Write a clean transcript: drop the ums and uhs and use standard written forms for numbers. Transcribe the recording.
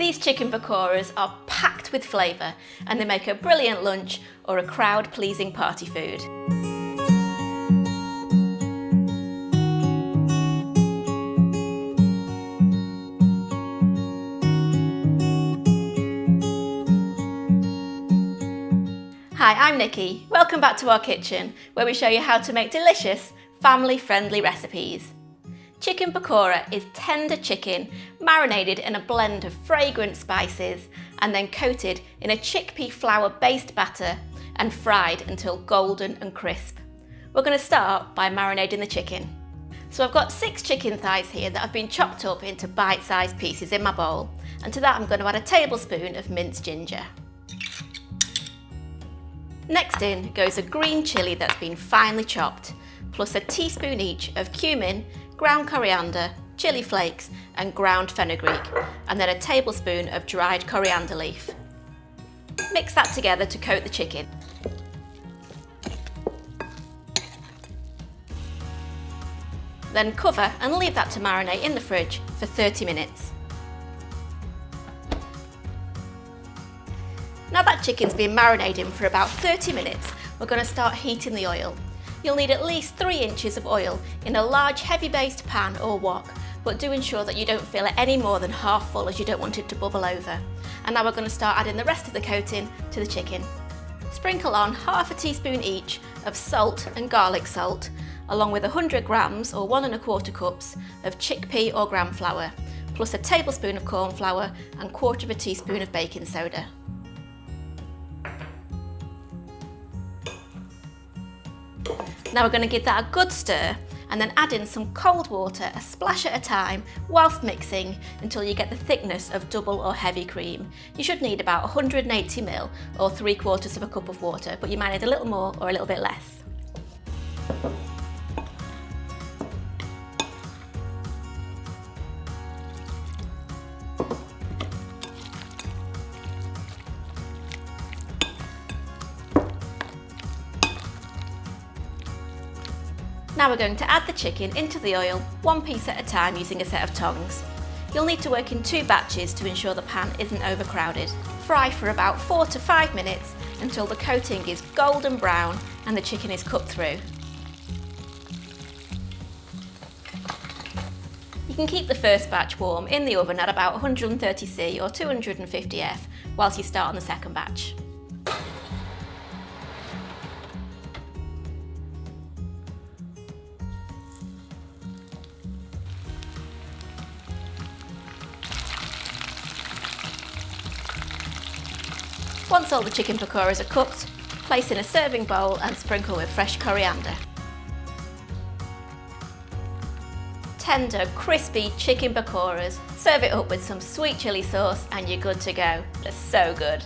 These chicken pakoras are packed with flavour and they make a brilliant lunch or a crowd-pleasing party food. Hi, I'm Nikki. Welcome back to our kitchen, where we show you how to make delicious, family-friendly recipes. Chicken pakora is tender chicken marinated in a blend of fragrant spices and then coated in a chickpea flour-based batter and fried until golden and crisp. We're going to start by marinating the chicken. So I've got 6 chicken thighs here that have been chopped up into bite-sized pieces in my bowl, and to that I'm going to add a tablespoon of minced ginger. Next in goes a green chilli that's been finely chopped, plus a teaspoon each of cumin, ground coriander, chilli flakes and ground fenugreek, and then a tablespoon of dried coriander leaf. Mix that together to coat the chicken. Then cover and leave that to marinate in the fridge for 30 minutes. Now that chicken's been marinating for about 30 minutes, we're going to start heating the oil. You'll need at least 3 inches of oil in a large heavy-based pan or wok, but do ensure that you don't fill it any more than half full, as you don't want it to bubble over. And now we're going to start adding the rest of the coating to the chicken. Sprinkle on half a teaspoon each of salt and garlic salt, along with 100 grams or 1 1/4 cups of chickpea or gram flour, plus a tablespoon of cornflour and 1/4 teaspoon of baking soda. Now we're going to give that a good stir and then add in some cold water, a splash at a time, whilst mixing until you get the thickness of double or heavy cream. You should need about 180 ml or 3/4 cup of water, but you might need a little more or a little bit less. Now we're going to add the chicken into the oil, 1 piece at a time using a set of tongs. You'll need to work in 2 batches to ensure the pan isn't overcrowded. Fry for about 4 to 5 minutes until the coating is golden brown and the chicken is cooked through. You can keep the first batch warm in the oven at about 130°C or 250°F whilst you start on the second batch. Once all the chicken pakoras are cooked, place in a serving bowl and sprinkle with fresh coriander. Tender, crispy chicken pakoras. Serve it up with some sweet chilli sauce and you're good to go. They're so good.